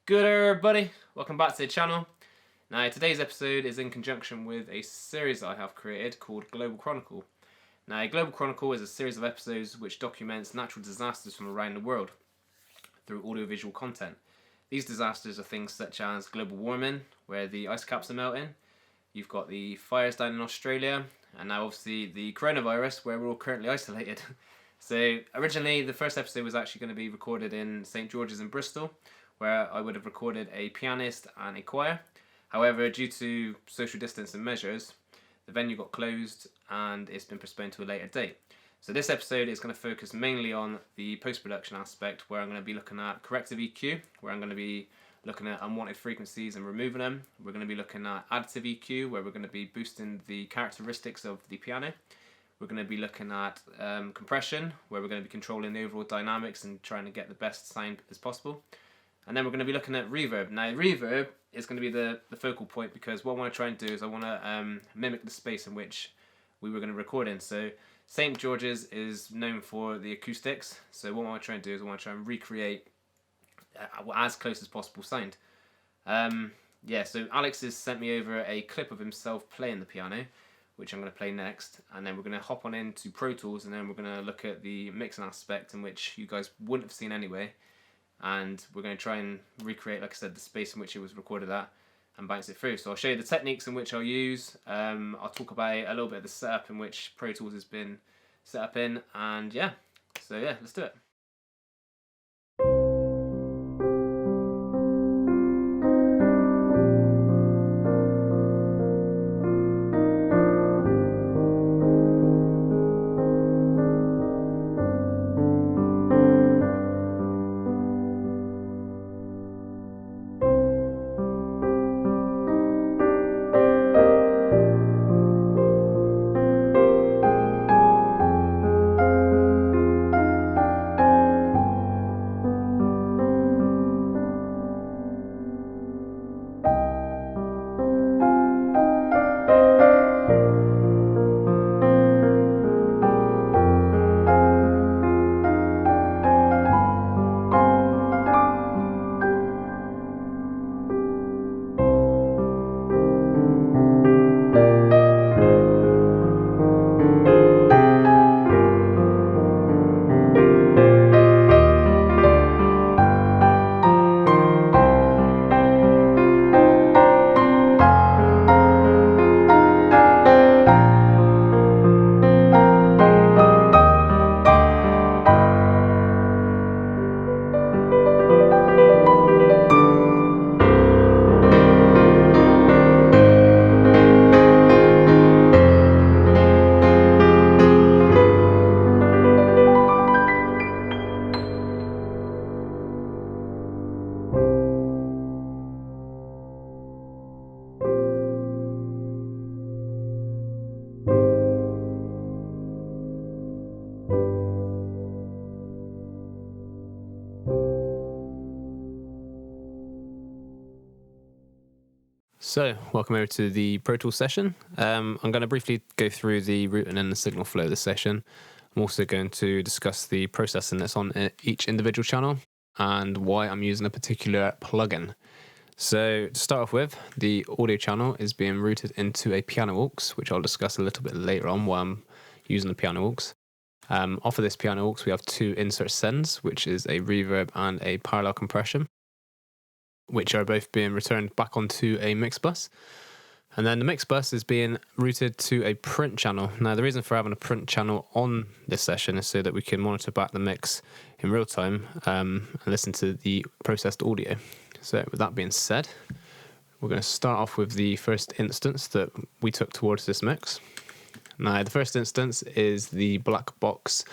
Good everybody, welcome back to the channel. Now today's episode is in conjunction with a series that I have created called Global Chronicle. Now Global Chronicle is a series of episodes which documents natural disasters from around the world through audiovisual content. These disasters are things such as global warming, where the ice caps are melting. You've got the fires down in Australia, and now obviously the coronavirus, where we're all currently isolated. So originally the first episode was actually going to be recorded in St George's in Bristol, where I would have recorded a pianist and a choir. However, due to social distancing measures, the venue got closed and it's been postponed to a later date. So this episode is going to focus mainly on the post-production aspect, where I'm going to be looking at corrective EQ, where I'm going to be looking at unwanted frequencies and removing them. We're going to be looking at additive EQ, where we're going to be boosting the characteristics of the piano. We're going to be looking at compression, where we're going to be controlling the overall dynamics and trying to get the best sound as possible. And then we're going to be looking at reverb. Now reverb is going to be the focal point, because what I want to try and do is I want to mimic the space in which we were going to record in. So St George's is known for the acoustics, so what I want to try and do is I want to try and recreate as close as possible sound. So Alex has sent me over a clip of himself playing the piano, which I'm going to play next, and then we're going to hop on into Pro Tools, and then we're going to look at the mixing aspect, in which you guys wouldn't have seen anyway. And we're going to try and recreate, like I said, the space in which it was recorded at and bounce it through. So I'll show you the techniques in which I'll use. I'll talk about a little bit of the setup in which Pro Tools has been set up in, and let's do it. So, welcome over to the Pro Tools session. I'm going to briefly go through the routing and the signal flow of the session. I'm also going to discuss the processing that's on each individual channel and why I'm using a particular plugin. So, to start off with, the audio channel is being routed into a piano aux, which I'll discuss a little bit later on why I'm using the piano aux. Off of this piano aux, we have two insert sends, which is a reverb and a parallel compression, which are both being returned back onto a mix bus. And then the mix bus is being routed to a print channel. Now, the reason for having a print channel on this session is so that we can monitor back the mix in real time and listen to the processed audio. So with that being said, we're going to start off with the first instance that we took towards this mix. Now, the first instance is the black box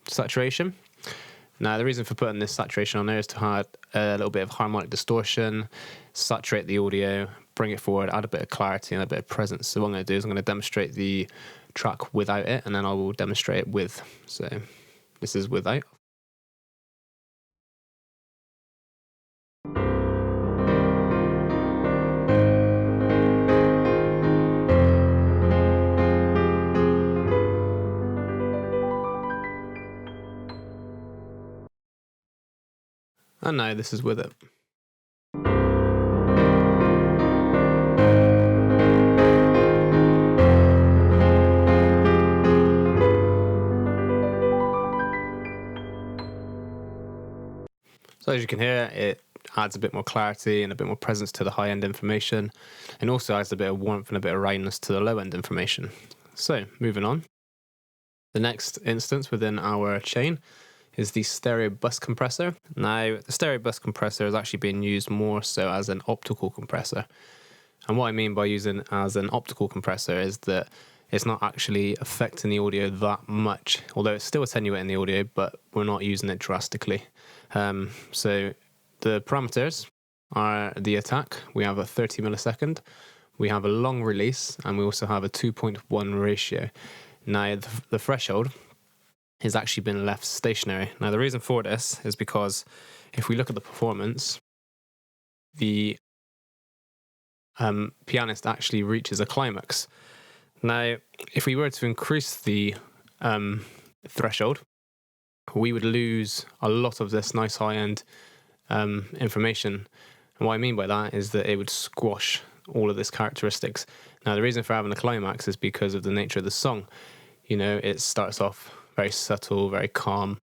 saturation. Now, the reason for putting this saturation on there is to add a little bit of harmonic distortion, saturate the audio, bring it forward, add a bit of clarity and a bit of presence. So what I'm going to do is I'm going to demonstrate the track without it, and then I will demonstrate it with. So this is without. and now this is with it. So as you can hear, it adds a bit more clarity and a bit more presence to the high-end information, and also adds a bit of warmth and a bit of roundness to the low-end information. So, moving on. The next instance within our chain is the stereo bus compressor. Now, the stereo bus compressor is actually being used more so as an optical compressor. And what I mean by using it as an optical compressor is that it's not actually affecting the audio that much, although it's still attenuating the audio, but we're not using it drastically. So the parameters are the attack. We have a 30 millisecond, we have a long release, and we also have a 2.1 ratio. Now, the threshold has actually been left stationary. Now, the reason for this is because if we look at the performance, the pianist actually reaches a climax. Now, if we were to increase the threshold, we would lose a lot of this nice high-end information. And what I mean by that is that it would squash all of this characteristics. Now, the reason for having a climax is because of the nature of the song. You know, it starts off very subtle, very calm,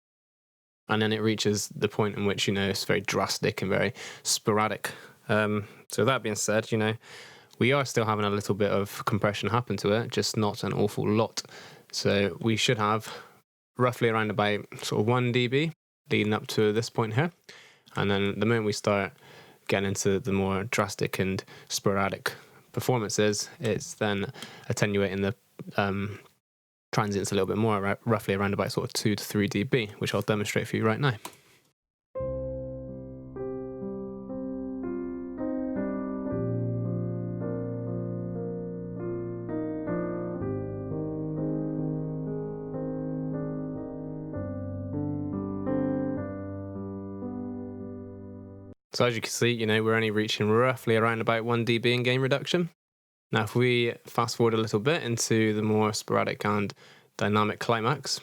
and then it reaches the point in which, you know, it's very drastic and very sporadic. So that being said, you know, we are still having a little bit of compression happen to it, just not an awful lot. So we should have roughly around about sort of 1 dB leading up to this point here. And then the moment we start getting into the more drastic and sporadic performances, it's then attenuating the transients a little bit more, roughly around about sort of 2 to 3 dB, which I'll demonstrate for you right now. So as you can see, you know, we're only reaching roughly around about 1 dB in gain reduction. Now, if we fast forward a little bit into the more sporadic and dynamic climax,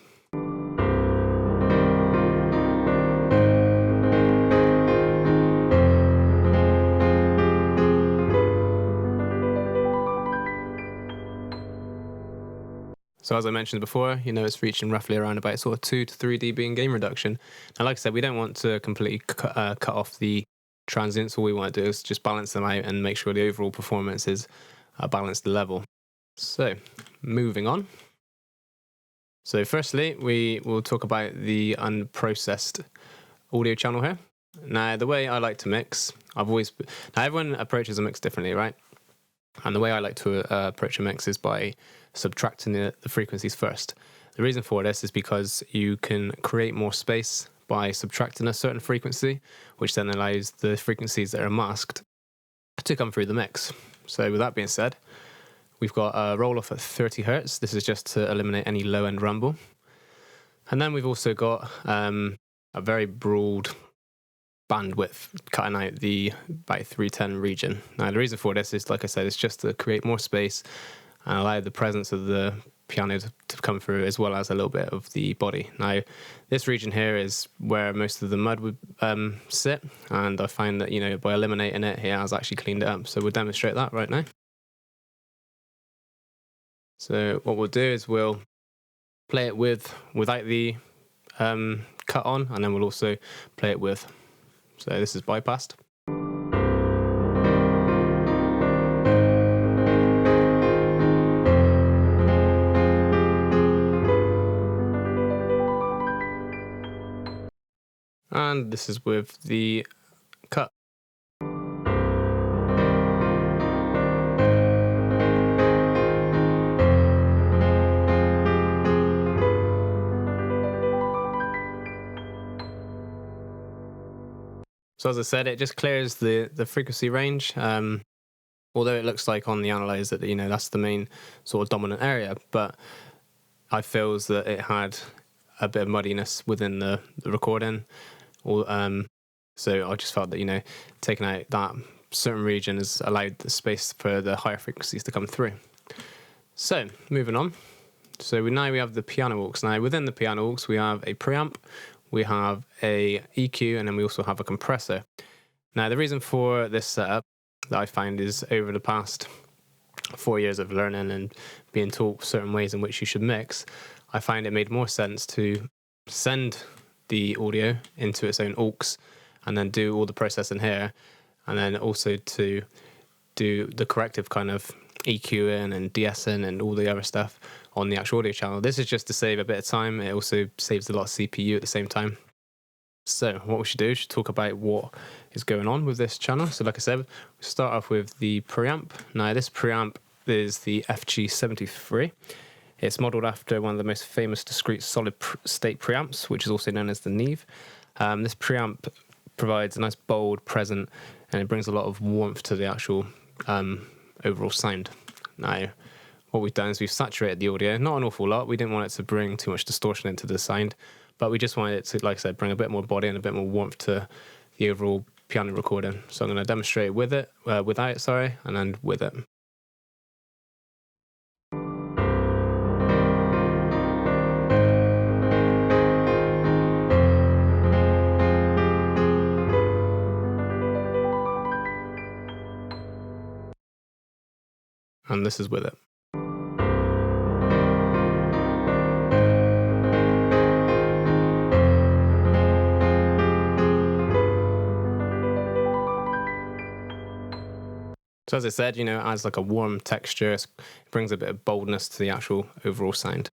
so as I mentioned before, you know, it's reaching roughly around about sort of 2 to 3 dB in gain reduction. Now, like I said, we don't want to completely cut off the transients. All we want to do is just balance them out and make sure the overall performance is a balanced level. So, moving on. So firstly, we will talk about the unprocessed audio channel here. Now, the way I like to mix, now everyone approaches a mix differently, right? And the way I like to approach a mix is by subtracting the frequencies first. The reason for this is because you can create more space by subtracting a certain frequency, which then allows the frequencies that are masked to come through the mix. So with that being said, we've got a roll-off at 30 Hertz. This is just to eliminate any low-end rumble. And then we've also got a very broad bandwidth cutting out the about 310 region. Now, the reason for this is, like I said, it's just to create more space and allow the presence of the piano to come through, as well as a little bit of the body. Now, this region here is where most of the mud would sit, and I find that, you know, by eliminating it, it has actually cleaned it up. So we'll demonstrate that right now. So what we'll do is we'll play it without the cut on, and then we'll also play it with. So this is bypassed. And this is with the cut. So as I said, it just clears the frequency range. Although it looks like on the analyzer that, you know, that's the main sort of dominant area, but I feels that it had a bit of muddiness within the recording. So I just felt that, you know, taking out that certain region has allowed the space for the higher frequencies to come through. So moving on. So now we have the piano aux. Now within the piano aux we have a preamp we have a EQ, and then we also have a compressor. Now, the reason for this setup that I find is over the past 4 years of learning and being taught certain ways in which you should mix, I find it made more sense to send the audio into its own aux and then do all the processing here, and then also to do the corrective kind of EQing and de-essing and all the other stuff on the actual audio channel. This is just to save a bit of time. It also saves a lot of CPU at the same time. So what we should do is talk about what is going on with this channel. So like I said, we start off with the preamp. Now this preamp is the FG73. It's modelled after one of the most famous discrete solid state preamps, which is also known as the Neve. This preamp provides a nice bold present, and it brings a lot of warmth to the actual overall sound. Now, what we've done is we've saturated the audio, not an awful lot. We didn't want it to bring too much distortion into the sound, but we just wanted it to, like I said, bring a bit more body and a bit more warmth to the overall piano recording. So I'm going to demonstrate with it, without it, and then with it. And this is with it. So as I said, it adds like a warm texture. It brings a bit of boldness to the actual overall sound.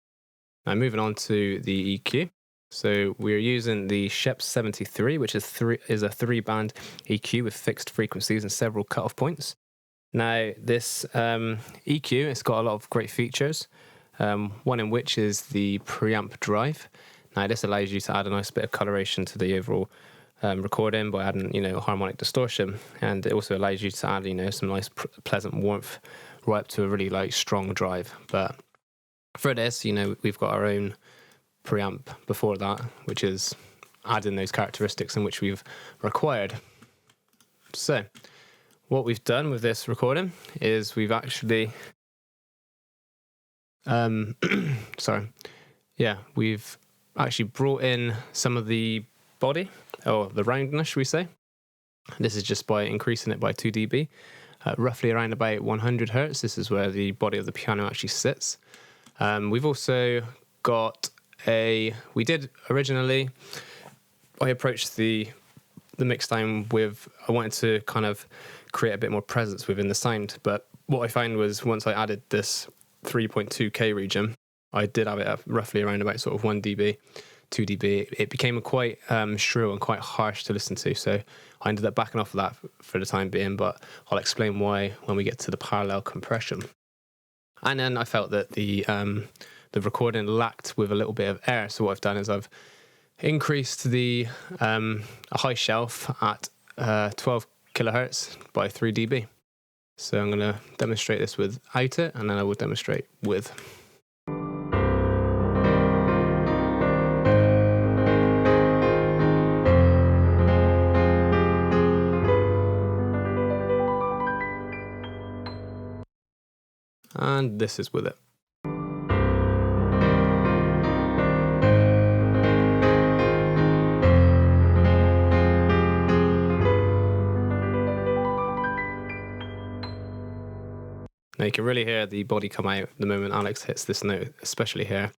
Now moving on to the EQ. So we're using the Shep 73, which is a 3-band EQ with fixed frequencies and several cutoff points. Now this EQ, it's got a lot of great features. One in which is the preamp drive. Now this allows you to add a nice bit of coloration to the overall recording by adding, harmonic distortion, and it also allows you to add, some nice pleasant warmth right up to a really strong drive. But for this, we've got our own preamp before that, which is adding those characteristics in which we've required. So what we've done with this recording is we've actually we've actually brought in some of the body, or the roundness, should we say. This is just by increasing it by 2 dB, roughly around about 100 hertz. This is where the body of the piano actually sits. We've also got we did originally, I approached the mix down with, I wanted to kind of create a bit more presence within the sound, but what I found was once I added this 3.2K region, I did have it at roughly around about sort of 1 dB, 2 dB. It became quite shrill and quite harsh to listen to, so I ended up backing off of that for the time being, but I'll explain why when we get to the parallel compression. And then I felt that the recording lacked with a little bit of air, so what I've done is I've increased the a high shelf at 12 kilohertz by 3 dB. So I'm going to demonstrate this without it, and then I will demonstrate with. And this is with it. Now you can really hear the body come out the moment Alex hits this note, especially here.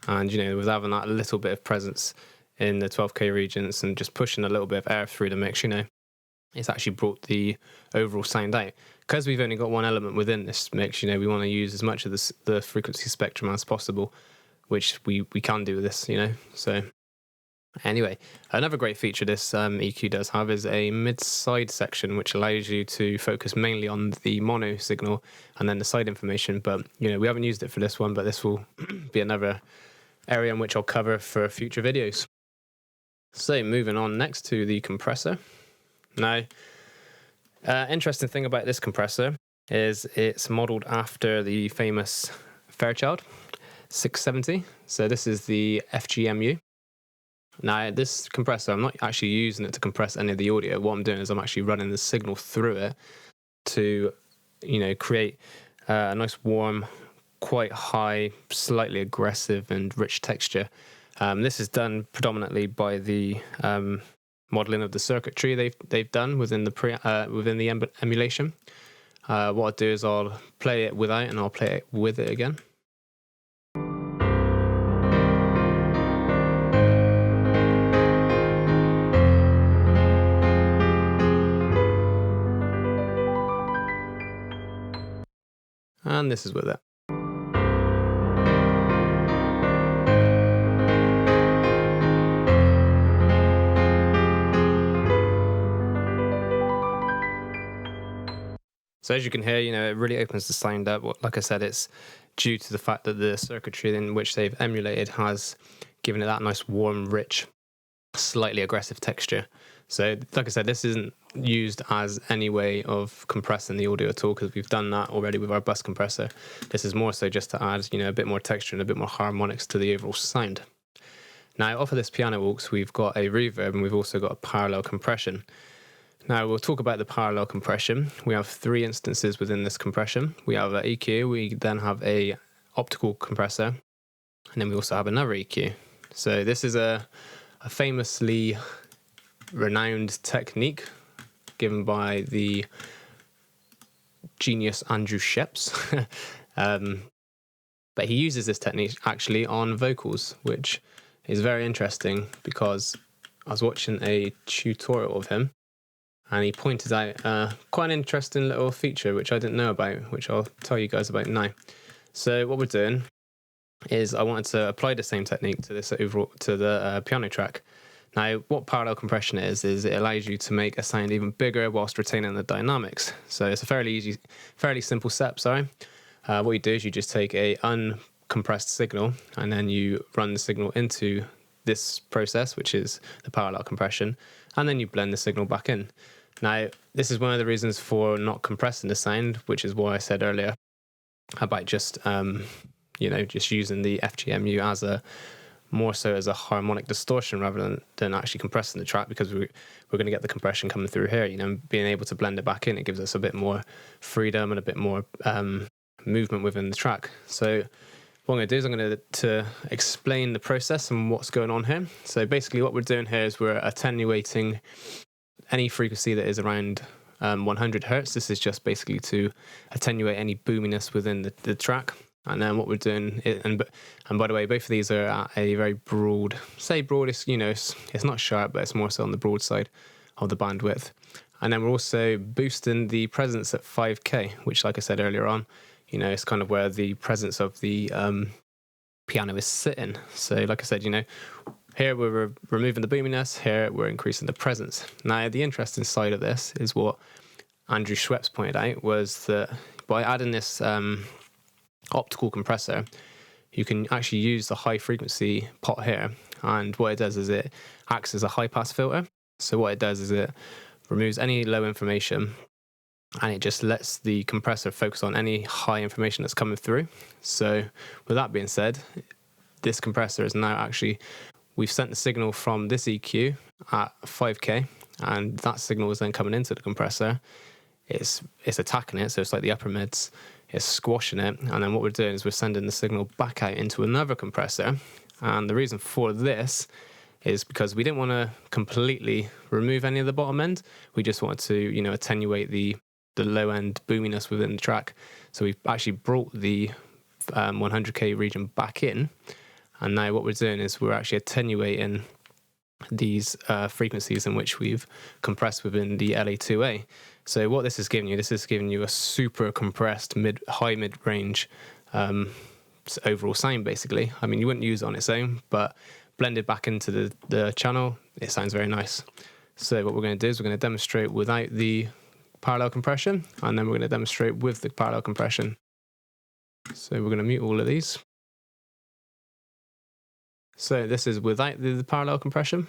And with having that little bit of presence in the 12K regions and just pushing a little bit of air through the mix, it's actually brought the overall sound out. Because we've only got one element within this mix, we want to use as much of the frequency spectrum as possible, which we can do with this, So anyway, another great feature this EQ does have is a mid-side section, which allows you to focus mainly on the mono signal and then the side information. But, we haven't used it for this one, but this will be another area in which I'll cover for future videos. So moving on next to the compressor. Now, interesting thing about this compressor is it's modeled after the famous Fairchild 670. So this is the FGMU. Now, this compressor, I'm not actually using it to compress any of the audio. What I'm doing is I'm actually running the signal through it to, create a nice warm, quite high, slightly aggressive and rich texture. This is done predominantly by the modeling of the circuitry they've done within the emulation. What I'll do is I'll play it without and I'll play it with it again. And this is with it. So as you can hear, it really opens the sound up. Like I said, it's due to the fact that the circuitry in which they've emulated has given it that nice, warm, rich, slightly aggressive texture. So like I said, this isn't used as any way of compressing the audio at all, because we've done that already with our bus compressor. This is more so just to add, a bit more texture and a bit more harmonics to the overall sound. Now, off of this piano aux, we've got a reverb and we've also got a parallel compression. Now, we'll talk about the parallel compression. We have 3 instances within this compression. We have an EQ, we then have a optical compressor, and then we also have another EQ. So this is a famously renowned technique given by the genius Andrew Sheps. But he uses this technique actually on vocals, which is very interesting because I was watching a tutorial of him and he pointed out quite an interesting little feature which I didn't know about, which I'll tell you guys about now. So what we're doing is I wanted to apply the same technique to this to the piano track. Now, what parallel compression is it allows you to make a sound even bigger whilst retaining the dynamics. So it's a fairly simple step, what you do is you just take a uncompressed signal and then you run the signal into this process, which is the parallel compression, and then you blend the signal back in. Now, this is one of the reasons for not compressing the sound, which is why I said earlier about just, just using the FGMU as more so as a harmonic distortion rather than actually compressing the track, because we're going to get the compression coming through here, being able to blend it back in, it gives us a bit more freedom and a bit more movement within the track. So what I'm going to do is I'm going to explain the process and what's going on here. So basically what we're doing here is we're attenuating any frequency that is around 100 hertz. This is just basically to attenuate any boominess within the track. And then what we're doing, and by the way, both of these are at a very broad, it's not sharp, but it's more so on the broad side of the bandwidth. And then we're also boosting the presence at 5K, which, like I said earlier on, it's kind of where the presence of the piano is sitting. So like I said, here we're removing the boominess, here we're increasing the presence. Now, the interesting side of this is what Andrew Schweppes pointed out, was that by adding this optical compressor, you can actually use the high frequency pot here, and what it does is it acts as a high pass filter. So what it does is it removes any low information and it just lets the compressor focus on any high information that's coming through. So with that being said, this compressor is now actually, we've sent the signal from this EQ at 5K, and that signal is then coming into the compressor. It's attacking it, so it's like the upper mids, it's squashing it, and then what we're doing is we're sending the signal back out into another compressor. And the reason for this is because we didn't want to completely remove any of the bottom end. We just wanted to, attenuate the low end boominess within the track. So we've actually brought the 100K region back in, and now what we're doing is we're actually attenuating these frequencies in which we've compressed within the LA2A. So what this is giving you a super compressed high mid-range overall sound, basically. I mean, you wouldn't use it on its own, but blended back into the channel, it sounds very nice. So what we're going to do is we're going to demonstrate without the parallel compression, and then we're going to demonstrate with the parallel compression. So we're going to mute all of these. So this is without the parallel compression.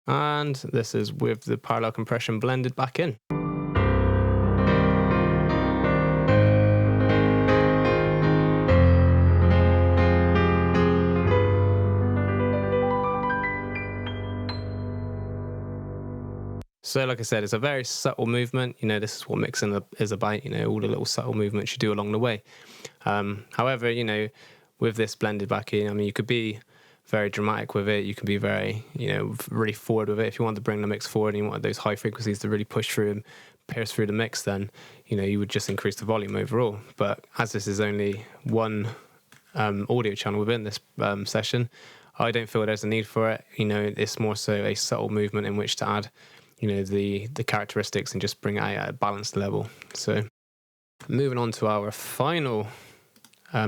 And this is with the parallel compression blended back in. So, like I said, it's a very subtle movement. This is what mixing is about. All the little subtle movements you do along the way. However, with this blended backing, I mean, you could be very dramatic with it. You can be very, really forward with it. If you want to bring the mix forward and you want those high frequencies to really push through and pierce through the mix, then, you would just increase the volume overall. But as this is only one audio channel within this session, I don't feel there's a need for it. It's more so a subtle movement in which to add the characteristics and just bring it out at a balanced level. So moving on to our final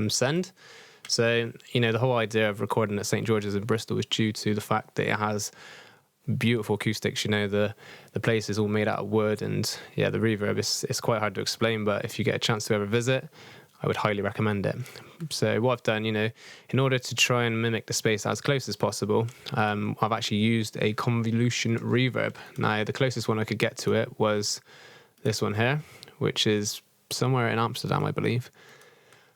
send. So, the whole idea of recording at St. George's in Bristol is due to the fact that it has beautiful acoustics. The place is all made out of wood, and yeah, the reverb is quite hard to explain, but if you get a chance to ever visit, I would highly recommend it. So what I've done, in order to try and mimic the space as close as possible, I've actually used a convolution reverb. Now, the closest one I could get to it was this one here, which is somewhere in Amsterdam, I believe.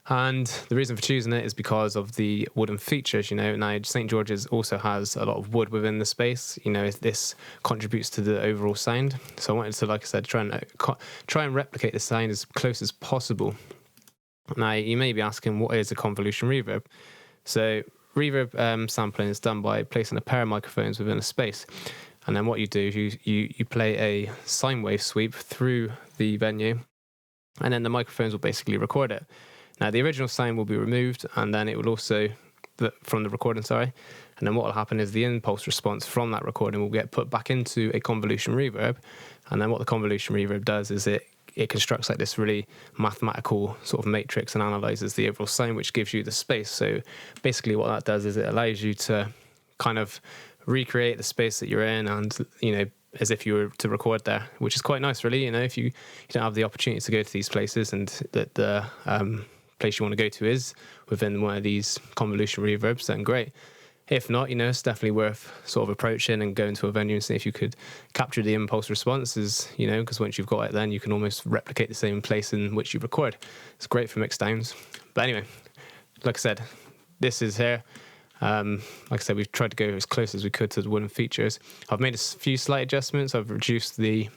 And the reason for choosing it is because of the wooden features. Now St. George's also has a lot of wood within the space. This contributes to the overall sound. So I wanted to, like I said, try and replicate the sound as close as possible. Now, you may be asking, what is a convolution reverb? So reverb sampling is done by placing a pair of microphones within a space. And then what you do is you play a sine wave sweep through the venue, and then the microphones will basically record it. Now, the original sound will be removed, and then it will also, from the recording, and then what will happen is the impulse response from that recording will get put back into a convolution reverb, and then what the convolution reverb does is it constructs like this really mathematical sort of matrix and analyzes the overall sound, which gives you the space. So basically what that does is it allows you to kind of recreate the space that you're in, and, as if you were to record there, which is quite nice, really. If you don't have the opportunity to go to these places, and that the place you want to go to is within one of these convolution reverbs, then great. If not, it's definitely worth sort of approaching and going to a venue and see if you could capture the impulse responses, because once you've got it, then you can almost replicate the same place in which you record. It's great for mix downs. But anyway, like I said, this is here. Like I said, we've tried to go as close as we could to the wooden features. I've made a few slight adjustments. I've reduced the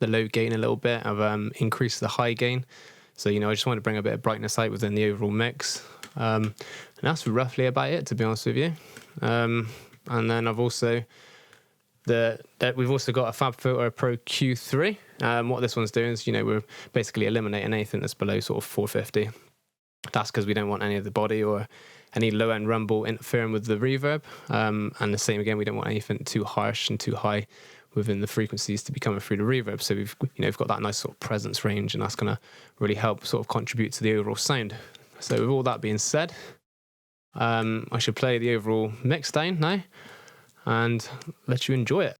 low gain a little bit. I've increased the high gain. So, I just want to bring a bit of brightness out within the overall mix. And that's roughly about it, to be honest with you. And then I've also we've also got a FabFilter Pro Q3. What this one's doing is, we're basically eliminating anything that's below sort of 450. That's because we don't want any of the body or any low-end rumble interfering with the reverb. And the same again, we don't want anything too harsh and too high within the frequencies to be coming through the reverb. So we've got that nice sort of presence range, and that's going to really help sort of contribute to the overall sound. So with all that being said, I should play the overall mix down now and let you enjoy it.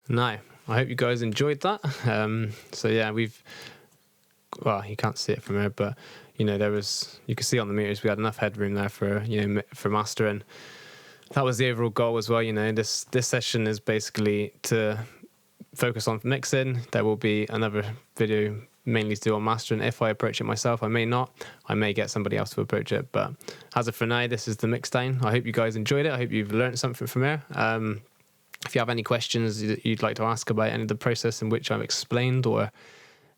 No, I hope you guys enjoyed that. So yeah, well, you can't see it from here, but you know, you can see on the meters we had enough headroom there for for mastering. That was the overall goal as well. You know, this session is basically to focus on mixing. There will be another video mainly to do on mastering. If I approach it myself, I may not. I may get somebody else to approach it. But as of for now, this is the mix down. I hope you guys enjoyed it. I hope you've learned something from here. If you have any questions you'd like to ask about any of the process in which I've explained, or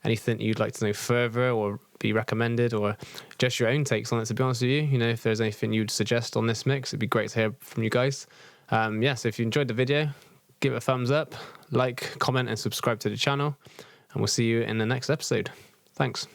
anything you'd like to know further or be recommended, or just your own takes on it, to be honest with you, if there's anything you'd suggest on this mix, it'd be great to hear from you guys. So if you enjoyed the video, give it a thumbs up, like, comment and subscribe to the channel, and we'll see you in the next episode. Thanks.